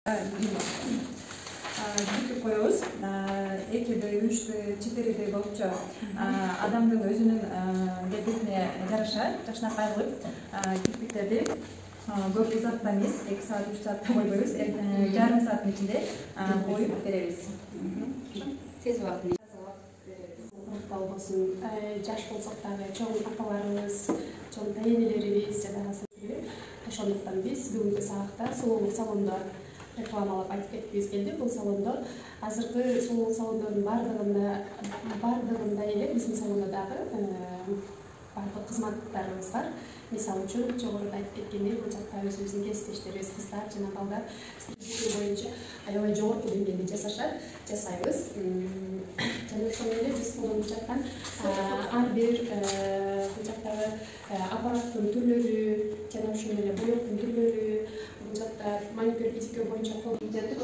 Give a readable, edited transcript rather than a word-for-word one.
Күтүп коебуз. 2, 3, 4 болупчу адамдын өзүнүн бетине жараша жакшынакай кылып кирпиктерди көп узатта эмес, 2 саат, 3 саатта койбойбуз. Жарым сааттын ичинде коюп беребиз. Тез убакыт болбосун, жаш болсок дагы чоң апаларыбыз, чоң тайенелерибиз жана ошондуктан биз бүгүнкү сабакта сулуулук салондо рекламалап айтып кеткибиз келди. Бул салондо азыркы сулуулук салондордун бардыгында эле биздин салондо дагы бардык кызматтарыбыз бар. Мисалы үчүн жогоруда айтып кеткендей, бул жакта өзүбүздүн кесиптештерибиз, кыздар жана балдар боюнча аябай жогорку деңгээлде жасайбыз. Жана ошондой эле биз колдонуп жаткан ар бир бул жактагы аппараттын түрлөрү жана ошондой эле боёктун түрлөрү, бул жакта маникюр, педикюр боюнча колдонуп жаттык.